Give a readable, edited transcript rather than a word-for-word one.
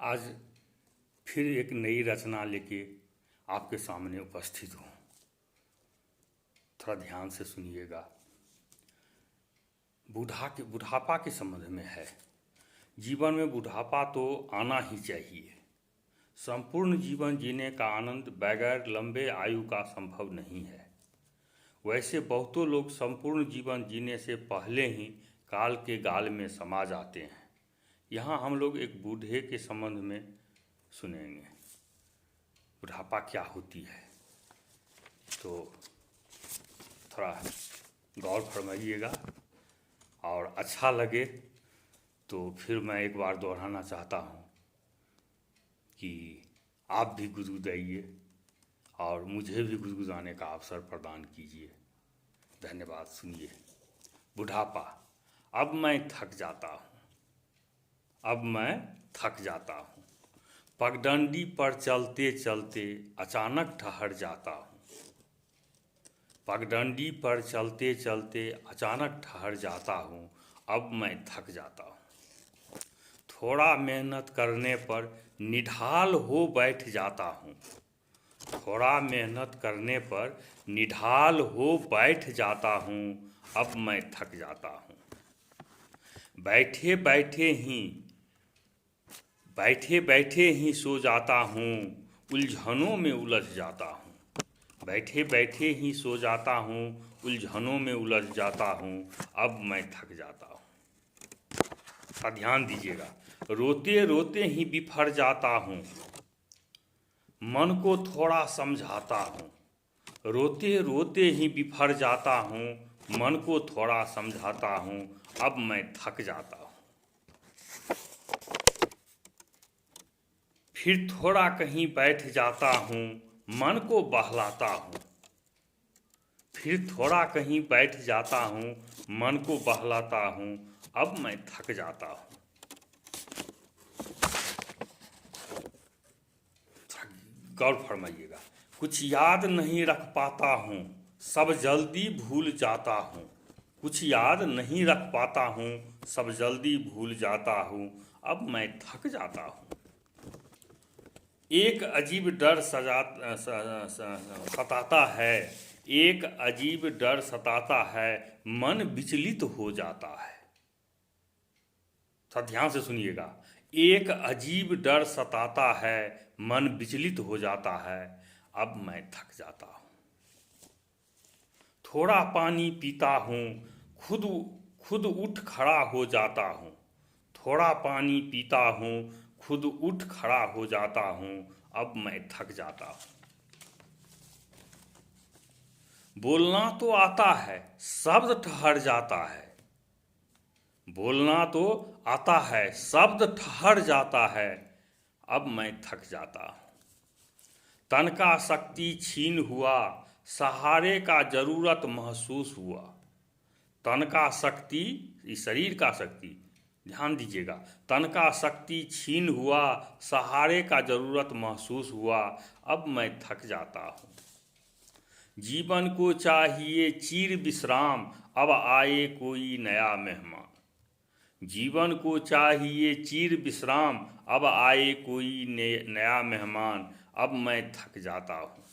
आज फिर एक नई रचना लेके आपके सामने उपस्थित हूँ। थोड़ा ध्यान से सुनिएगा। बुढ़ापा के संबंध में है। जीवन में बुढ़ापा तो आना ही चाहिए। संपूर्ण जीवन जीने का आनंद बगैर लंबे आयु का संभव नहीं है। वैसे बहुतों लोग संपूर्ण जीवन जीने से पहले ही काल के गाल में समा जाते हैं। यहाँ हम लोग एक बूढ़े के संबंध में सुनेंगे। बुढ़ापा क्या होती है, तो थोड़ा गौर फरमाइएगा और अच्छा लगे तो फिर मैं एक बार दोहराना चाहता हूँ कि आप भी गुदगुदाइए और मुझे भी गुदगुदाने का अवसर प्रदान कीजिए। धन्यवाद। सुनिए। बुढ़ापा। अब मैं थक जाता हूँ। पगडंडी पर चलते चलते अचानक ठहर जाता हूँ। पगडंडी पर चलते चलते अचानक ठहर जाता हूँ। अब मैं थक जाता हूँ। थोड़ा मेहनत करने पर निढाल हो बैठ जाता हूँ। थोड़ा मेहनत करने पर निढाल हो बैठ जाता हूँ। अब मैं थक जाता हूँ। बैठे बैठे ही सो जाता हूँ। उलझनों में उलझ जाता हूँ। बैठे बैठे ही सो जाता हूँ। उलझनों में उलझ जाता हूँ। अब मैं थक जाता हूँ। ध्यान दीजिएगा। रोते रोते ही बिफर जाता हूँ। मन को थोड़ा समझाता हूँ। रोते रोते ही बिफर जाता हूँ। मन को थोड़ा समझाता हूँ। अब मैं थक जाता हूँ। फिर थोड़ा कहीं बैठ जाता हूँ। मन को बहलाता हूँ। फिर थोड़ा कहीं बैठ जाता हूँ। मन को बहलाता हूँ। अब मैं थक जाता हूँ। गौर फरमाइएगा। कुछ याद नहीं रख पाता हूँ, सब जल्दी भूल जाता हूँ। कुछ याद नहीं रख पाता हूँ, सब जल्दी भूल जाता हूँ। अब मैं थक जाता हूँ। एक अजीब डर सताता है। एक अजीब डर सताता है। मन विचलित हो जाता है। थोड़ा ध्यान से सुनिएगा। एक अजीब डर सताता है। मन विचलित हो जाता है। अब मैं थक जाता हूँ। थोड़ा पानी पीता हूँ, खुद उठ खड़ा हो जाता हूँ। थोड़ा पानी पीता हूँ, खुद उठ खड़ा हो जाता हूँ। अब मैं थक जाता हूँ। बोलना तो आता है, शब्द ठहर जाता है। बोलना तो आता है, शब्द ठहर जाता है। अब मैं थक जाता हूँ। तन का शक्ति छीन हुआ, सहारे का जरूरत महसूस हुआ। तन का शक्ति, इस शरीर का शक्ति, ध्यान दीजिएगा। तन का शक्ति छीन हुआ, सहारे का जरूरत महसूस हुआ। अब मैं थक जाता हूँ। जीवन को चाहिए चीर विश्राम, अब आए कोई नया मेहमान। जीवन को चाहिए चीर विश्राम, अब आए कोई नया मेहमान। अब मैं थक जाता हूँ।